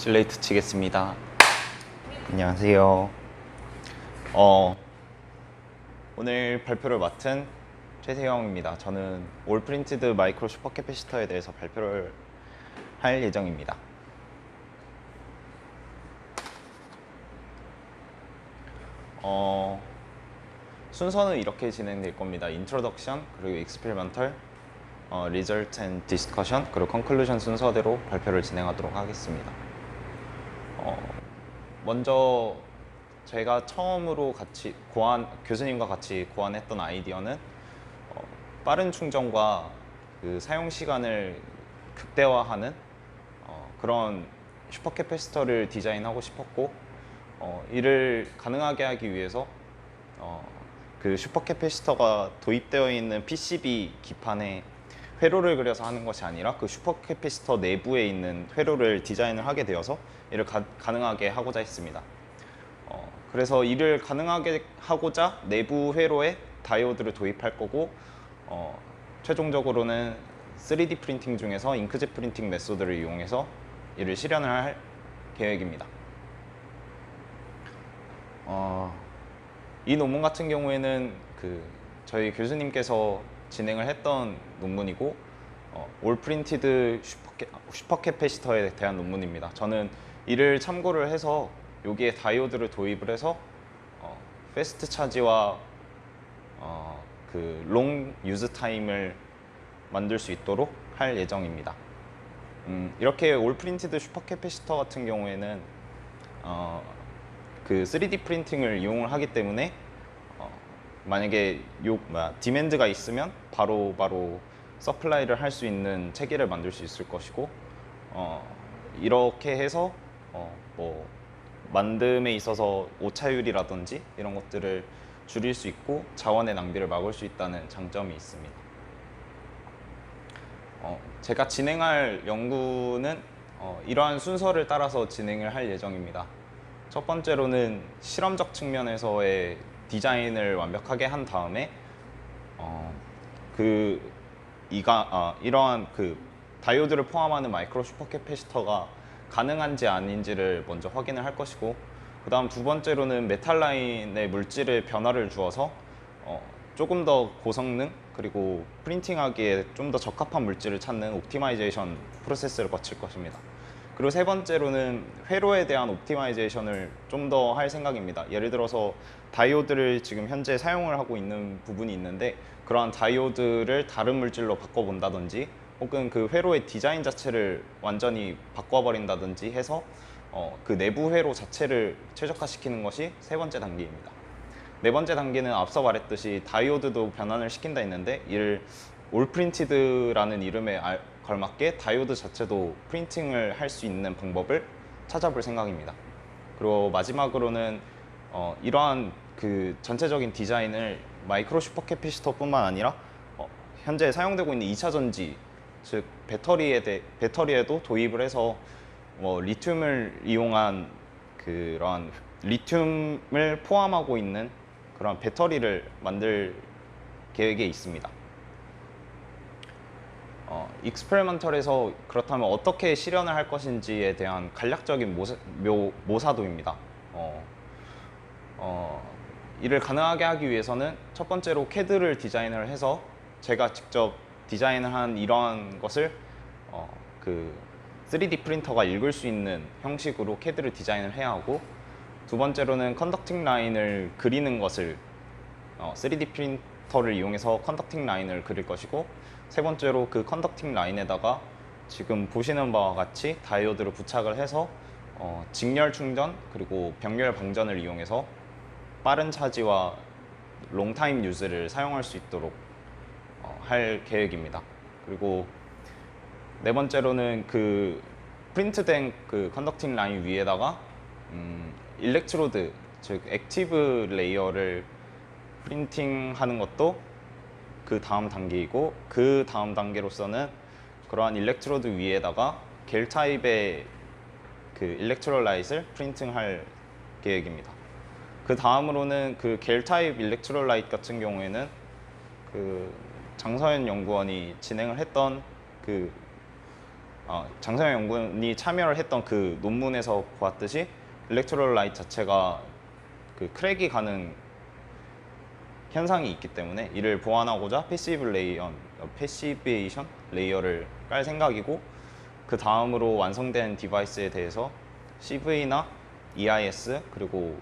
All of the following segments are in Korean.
슬레이트 치겠습니다. 안녕하세요. 오늘 발표를 맡은 최세영입니다. 저는 올 프린티드 마이크로 슈퍼 캐패시터에 대해서 발표를 할 예정입니다. 순서는 이렇게 진행될 겁니다. 인트로덕션, 그리고 익스페리먼털, 리절트 앤 디스커션, 그리고 컨클루전 순서대로 발표를 진행하도록 하겠습니다. 먼저 제가 처음으로 교수님과 같이 고안했던 아이디어는 빠른 충전과 그 사용 시간을 극대화하는 그런 슈퍼 캐패시터를 디자인하고 싶었고, 이를 가능하게 하기 위해서 그 슈퍼 캐패시터가 도입되어 있는 PCB 기판에 회로를 그려서 하는 것이 아니라 그 슈퍼 캐패시터 내부에 있는 회로를 디자인을 하게 되어서 이를 가능하게 하고자 했습니다. 그래서 이를 가능하게 하고자 내부 회로에 다이오드를 도입할 거고, 최종적으로는 3D 프린팅 중에서 잉크젯 프린팅 메소드를 이용해서 이를 실현을 할 계획입니다. 이 논문 같은 경우에는 저희 교수님께서 진행을 했던 논문이고, 올 프린티드 슈퍼 캐패시터에 대한 논문입니다. 저는 이를 참고를 해서 여기에 다이오드를 도입을 해서 패스트 차지와 그 롱 유즈 타임을 만들 수 있도록 할 예정입니다. 이렇게 올 프린티드 슈퍼 캐패시터 같은 경우에는 그 3D 프린팅을 이용을 하기 때문에 만약에 디맨드가 있으면 바로 서플라이를 할 수 있는 체계를 만들 수 있을 것이고, 이렇게 해서 뭐 만듦에 있어서 오차율이라든지 이런 것들을 줄일 수 있고 자원의 낭비를 막을 수 있다는 장점이 있습니다. 제가 진행할 연구는 이러한 순서를 따라서 진행을 할 예정입니다. 첫 번째로는 실험적 측면에서의 디자인을 완벽하게 한 다음에 이러한 다이오드를 포함하는 마이크로 슈퍼 캐패시터가 가능한지 아닌지를 먼저 확인을 할 것이고, 그 다음 두 번째로는 메탈 라인의 물질의 변화를 주어서 조금 더 고성능 그리고 프린팅하기에 좀 더 적합한 물질을 찾는 옵티마이제이션 프로세스를 거칠 것입니다. 그리고 세 번째로는 회로에 대한 옵티마이제이션을 좀 더 할 생각입니다. 예를 들어서 다이오드를 지금 현재 사용을 하고 있는 부분이 있는데, 그러한 다이오드를 다른 물질로 바꿔본다든지 혹은 그 회로의 디자인 자체를 완전히 바꿔버린다든지 해서 그 내부 회로 자체를 최적화시키는 것이 세 번째 단계입니다. 네 번째 단계는 앞서 말했듯이 다이오드도 변환을 시킨다 했는데, 이를 올프린티드라는 이름에 걸맞게 다이오드 자체도 프린팅을 할 수 있는 방법을 찾아볼 생각입니다. 그리고 마지막으로는 이러한 그 전체적인 디자인을 마이크로 슈퍼 캐패시터 뿐만 아니라 현재 사용되고 있는 2차 전지, 즉 배터리에도 도입을 해서 리튬을 이용한 그러한 리튬을 포함하고 있는 그런 배터리를 만들 계획에 있습니다. 익스페리먼털에서 그렇다면 어떻게 실현을 할 것인지에 대한 간략적인 모사도입니다. 이를 가능하게 하기 위해서는 첫 번째로 CAD를 디자인을 해서 제가 직접 디자인을 한 이러한 것을 그 3D 프린터가 읽을 수 있는 형식으로 CAD를 디자인을 해야 하고, 두 번째로는 컨덕팅 라인을 그리는 것을 3D 프린터를 이용해서 컨덕팅 라인을 그릴 것이고, 세 번째로 그 컨덕팅 라인에다가 지금 보시는 바와 같이 다이오드를 부착을 해서 직렬 충전 그리고 병렬 방전을 이용해서 빠른 차지와 롱타임 유즈를 사용할 수 있도록 할 계획입니다. 그리고 네 번째로는 그 프린트된 그 컨덕팅 라인 위에다가 일렉트로드, 즉 액티브 레이어를 프린팅하는 것도 그 다음 단계이고, 그 다음 단계로서는 그러한 일렉트로드 위에다가 겔 타입의 그 일렉트롤라이트를 프린팅할 계획입니다. 그 다음으로는 그 겔 타입 일렉트롤라이트 같은 경우에는 그 장서현 연구원이 진행을 했던 그 장성현 연구원이 참여를 했던 그 논문에서 보았듯이 일렉트로라이트 자체가 그 크랙이 가는 현상이 있기 때문에 이를 보완하고자 패시브에이션 레이어를 깔 생각이고, 그 다음으로 완성된 디바이스에 대해서 CV나 EIS 그리고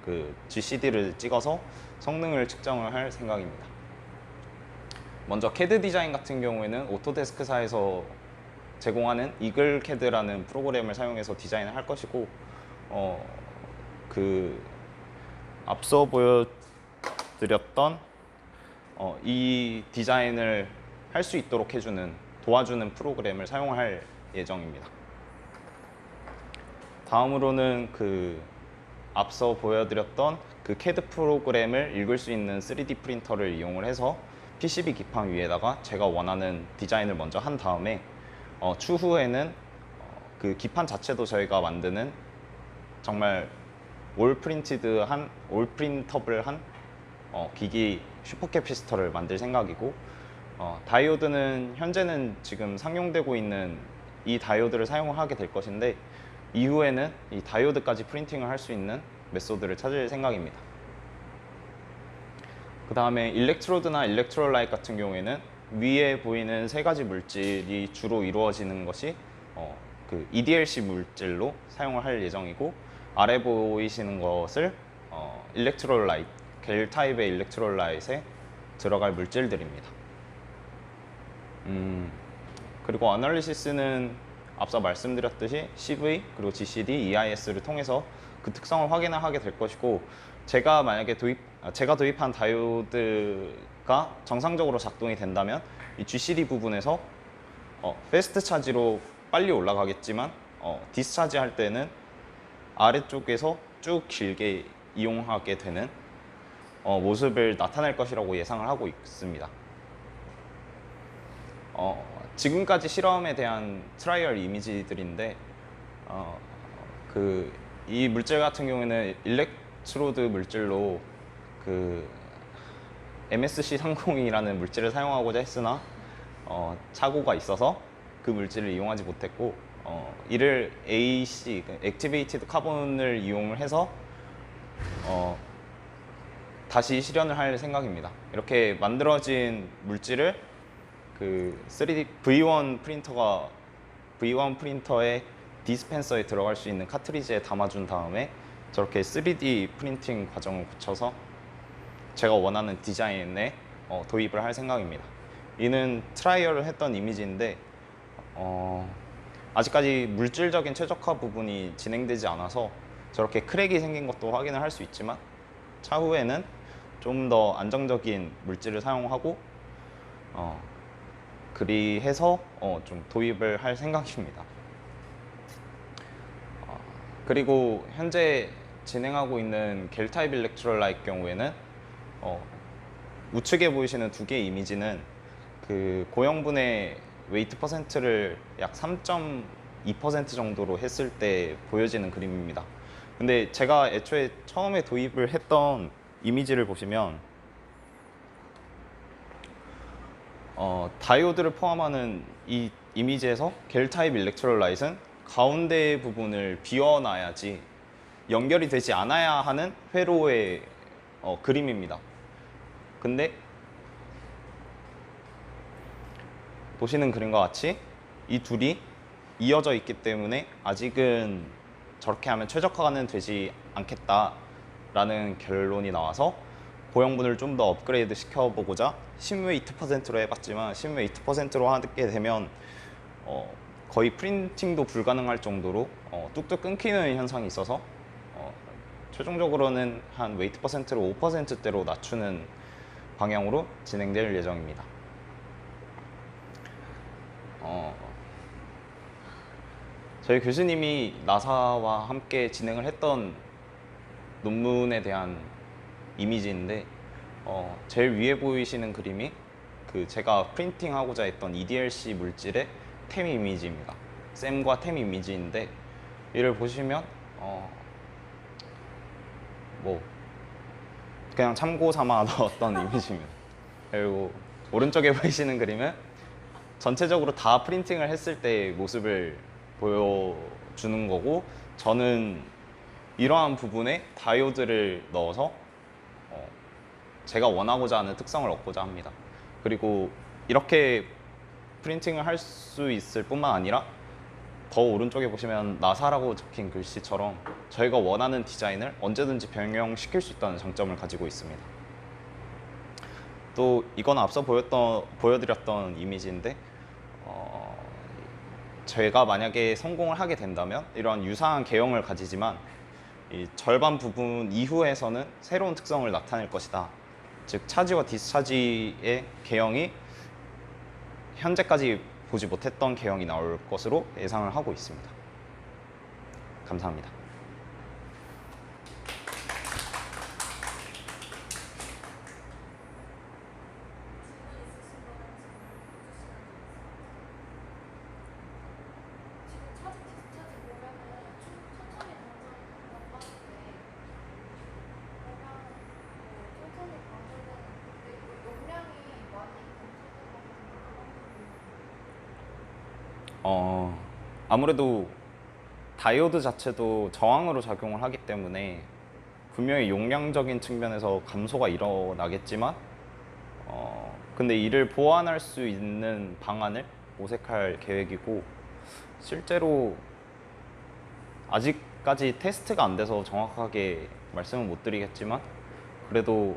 그 GCD를 찍어서 성능을 측정을 할 생각입니다. 먼저 CAD 디자인 같은 경우에는 오토데스크사에서 제공하는 이글캐드라는 프로그램을 사용해서 디자인을 할 것이고, 그 앞서 보여드렸던 이 디자인을 할 수 있도록 도와주는 프로그램을 사용할 예정입니다. 다음으로는 그 앞서 보여드렸던 그 CAD 프로그램을 읽을 수 있는 3D 프린터를 이용을 해서 PCB 기판 위에다가 제가 원하는 디자인을 먼저 한 다음에 추후에는 그 기판 자체도 저희가 만드는 정말 올 프린터블한 기기 슈퍼캐피시터를 만들 생각이고, 다이오드는 현재는 지금 상용되고 있는 이 다이오드를 사용하게 될 것인데, 이후에는 이 다이오드까지 프린팅을 할 수 있는 메소드를 찾을 생각입니다. 그 다음에 일렉트로드나 일렉트로라이트 같은 경우에는 위에 보이는 세 가지 물질이 주로 이루어지는 것이 그 EDLC 물질로 사용을 할 예정이고, 아래 보이시는 것을 일렉트로라이트, 겔 타입의 일렉트로라이트에 들어갈 물질들입니다. 그리고 아널리시스는 앞서 말씀드렸듯이 CV 그리고 GCD, EIS를 통해서 그 특성을 확인을 하게 될 것이고, 제가 만약에 제가 도입한 다이오드가 정상적으로 작동이 된다면 이 GCD 부분에서 패스트 차지로 빨리 올라가겠지만 디스차지 할 때는 아래쪽에서 쭉 길게 이용하게 되는 모습을 나타낼 것이라고 예상을 하고 있습니다. 지금까지 실험에 대한 트라이얼 이미지들인데, 이 물질 같은 경우에는 일렉트로드 물질로 그 MSC30이라는 물질을 사용하고자 했으나 착오가 있어서 그 물질을 이용하지 못했고, 이를 AC, 액티베이티드 카본을 이용을 해서 다시 실현을 할 생각입니다. 이렇게 만들어진 물질을 그 3D V1 프린터의 디스펜서에 들어갈 수 있는 카트리지에 담아준 다음에 저렇게 3D 프린팅 과정을 거쳐서 제가 원하는 디자인에 도입을 할 생각입니다. 이는 트라이얼을 했던 이미지인데 아직까지 물질적인 최적화 부분이 진행되지 않아서 저렇게 크랙이 생긴 것도 확인을 할 수 있지만, 차후에는 좀 더 안정적인 물질을 사용하고 그리해서 좀 도입을 할 생각입니다. 그리고 현재 진행하고 있는 겔 타입 일렉트로라이트 경우에는 우측에 보이시는 두 개의 이미지는 그 고형분의 웨이트 퍼센트를 약 3.2% 정도로 했을 때 보여지는 그림입니다. 근데 제가 애초에 처음에 도입을 했던 이미지를 보시면 다이오드를 포함하는 이 이미지에서 겔 타입 일렉트로라이트는 가운데 부분을 비워놔야지 연결이 되지 않아야 하는 회로의 그림입니다. 근데 보시는 그림과 같이 이 둘이 이어져 있기 때문에 아직은 저렇게 하면 최적화는 되지 않겠다라는 결론이 나와서 고형분을 좀 더 업그레이드 시켜보고자 심웨이트 퍼센트로 해봤지만, 심웨이트 퍼센트로 하게 되면 거의 프린팅도 불가능할 정도로 뚝뚝 끊기는 현상이 있어서 최종적으로는 한 웨이트 퍼센트를 5%대로 낮추는 방향으로 진행될 예정입니다. 저희 교수님이 나사와 함께 진행을 했던 논문에 대한 이미지인데, 제일 위에 보이시는 그림이 그 제가 프린팅하고자 했던 EDLC 물질의 템 이미지입니다. 샘과 템 이미지인데, 이를 보시면 뭐 그냥 참고 삼아 넣었던 이미지입니다. 그리고 오른쪽에 보이시는 그림은 전체적으로 다 프린팅을 했을 때 모습을 보여주는 거고, 저는 이러한 부분에 다이오드를 넣어서 제가 원하고자 하는 특성을 얻고자 합니다. 그리고 이렇게 프린팅을 할 수 있을 뿐만 아니라 더 오른쪽에 보시면 나사라고 적힌 글씨처럼 저희가 원하는 디자인을 언제든지 변형시킬 수 있다는 장점을 가지고 있습니다. 또 이건 앞서 보여드렸던 이미지인데 제가 만약에 성공을 하게 된다면 이러한 유사한 개형을 가지지만 이 절반 부분 이후에서는 새로운 특성을 나타낼 것이다. 즉 차지와 디스차지의 개형이 현재까지 보지 못했던 개형이 나올 것으로 예상을 하고 있습니다. 감사합니다. 아무래도 다이오드 자체도 저항으로 작용을 하기 때문에 분명히 용량적인 측면에서 감소가 일어나겠지만 근데 이를 보완할 수 있는 방안을 모색할 계획이고, 실제로 아직까지 테스트가 안 돼서 정확하게 말씀은 못 드리겠지만 그래도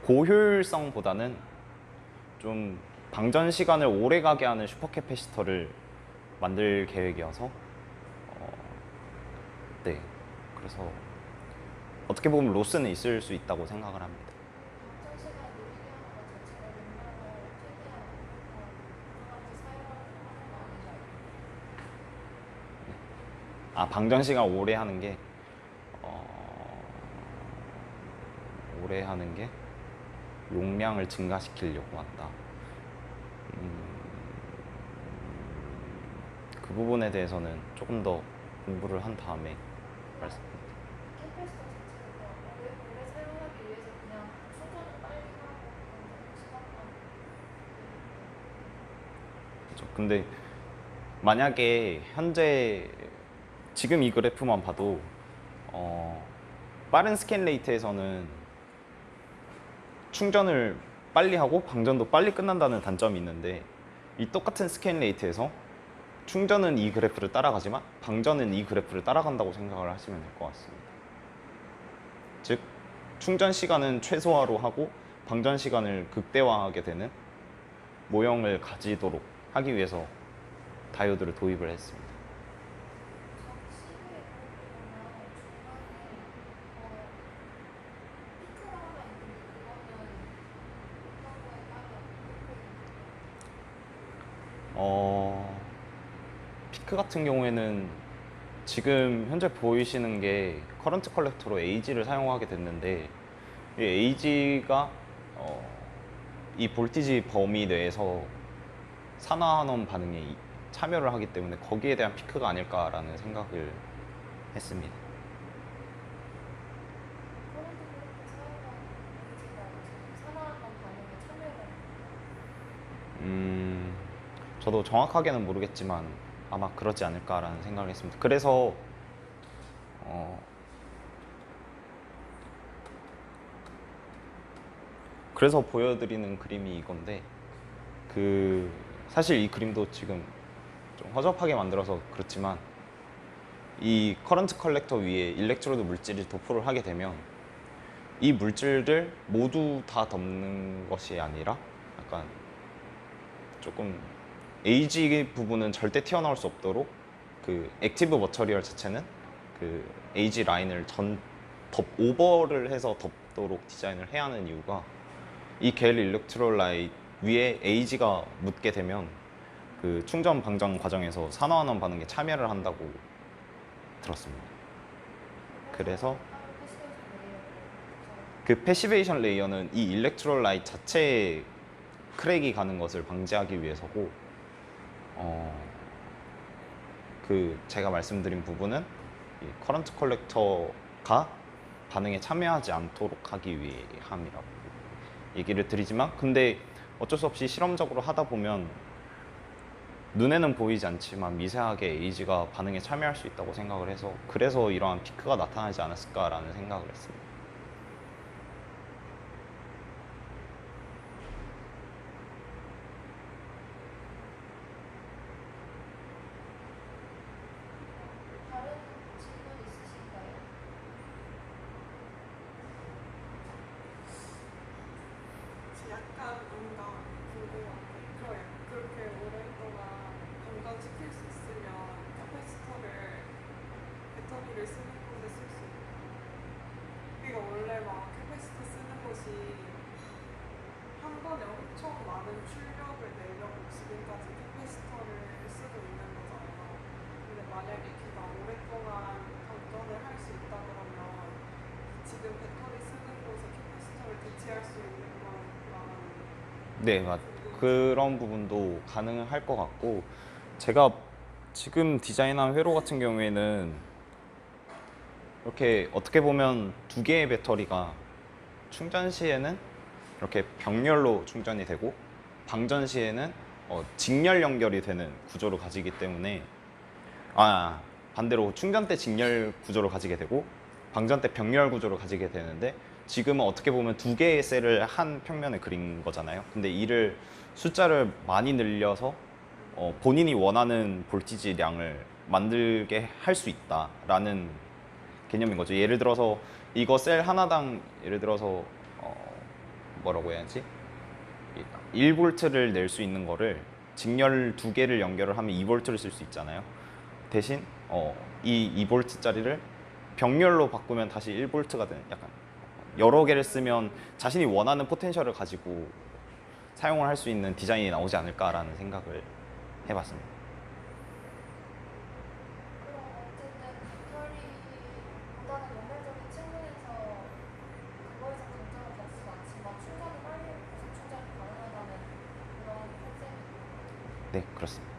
고효율성보다는 좀 방전 시간을 오래 가게 하는 슈퍼 캐패시터를 만들 계획이어서 네, 그래서 어떻게 보면 로스는 있을 수 있다고 생각을 합니다. 방전 시간 오래 하는 게 용량을 증가시키려고 한다. 그 부분에 대해서는 조금 더 공부를 한 다음에 말씀드립니다. 그렇죠. 근데 만약에 현재 지금 이 그래프만 봐도 빠른 스캔 레이트에서는 충전을 빨리 하고 방전도 빨리 끝난다는 단점이 있는데, 이 똑같은 스캔 레이트에서 충전은 이 그래프를 따라가지만 방전은 이 그래프를 따라간다고 생각을 하시면 될 것 같습니다. 즉 충전 시간은 최소화로 하고 방전 시간을 극대화하게 되는 모형을 가지도록 하기 위해서 다이오드를 도입을 했습니다. 피크 같은 경우에는 지금 현재 보이시는 게 커런트 컬렉터로 AG를 사용하게 됐는데, 이 AG가 이 볼티지 범위 내에서 산화환원 반응에 참여를 하기 때문에 거기에 대한 피크가 아닐까라는 생각을 했습니다. 저도 정확하게는 모르겠지만 아마 그러지 않을까라는 생각을 했습니다. 그래서 보여드리는 그림이 이건데, 사실 이 그림도 지금 좀 허접하게 만들어서 그렇지만 이 커런트 컬렉터 위에 일렉트로드 물질을 도포를 하게 되면 이 물질을 모두 다 덮는 것이 아니라 약간 조금 AG 부분은 절대 튀어나올 수 없도록 그 액티브 머처리얼 자체는 그 AG 라인을 오버를 해서 덮도록 디자인을 해야 하는 이유가, 이 겔 일렉트로라이트 위에 AG가 묻게 되면 그 충전 방전 과정에서 산화환원 반응에 참여를 한다고 들었습니다. 그래서 그 패시베이션 레이어는 이 일렉트로라이트 자체에 크랙이 가는 것을 방지하기 위해서고, 제가 말씀드린 부분은 이 커런트 컬렉터가 반응에 참여하지 않도록 하기 위함이라고 얘기를 드리지만, 근데 어쩔 수 없이 실험적으로 하다 보면 눈에는 보이지 않지만 미세하게 에이지가 반응에 참여할 수 있다고 생각을 해서 그래서 이러한 피크가 나타나지 않았을까라는 생각을 했습니다. 다른 질문 있으실까요? 약간 뭔가 궁금한데 그렇게 오랫동안 건강시킬 수 있으면 캐패시터를 배터리를 쓰는 곳에 쓸 수 있나요? 그러니까 원래 막 캐패시터 쓰는 곳이 한 번에 엄청 많은 출력을 내려고 지금까지 캐패시터를 쓰고 있는 거잖아요. 근데 만약에 걔가 오랫동안 방전을 할 수 있다 그러면 지금 배터리 쓰는 곳에 캐패시터를 대체할 수 있는 건 말하는 네, 그런 부분도 가능할 것 같고 제가 지금 디자인한 회로 같은 경우에는 이렇게 어떻게 보면 두 개의 배터리가 충전 시에는 이렇게 병렬로 충전이 되고 방전 시에는 직렬 연결이 되는 구조를 가지기 때문에 반대로 충전 때 직렬 구조를 가지게 되고 방전 때 병렬 구조를 가지게 되는데 지금은 어떻게 보면 두 개의 셀을 한 평면에 그린 거잖아요. 근데 이를 숫자를 많이 늘려서 본인이 원하는 볼티지량을 만들게 할 수 있다라는 개념인 거죠. 예를 들어서 이거 셀 하나당 예를 들어서 뭐라고 해야지? 1볼트를 낼 수 있는 거를 직렬 두 개를 연결을 하면 2볼트를 쓸 수 있잖아요. 대신 이 2볼트짜리를 병렬로 바꾸면 다시 1볼트가 되는 약간 여러 개를 쓰면 자신이 원하는 포텐셜을 가지고 사용을 할 수 있는 디자인이 나오지 않을까라는 생각을 해봤습니다. 그럼 어쨌든 배터리보다는 연결적인 측면에서 그거에서 강점을 가지진 않지만 충전이 빨리 고속 충전이 가능하다는 그런 컨셉이 네, 그렇습니다.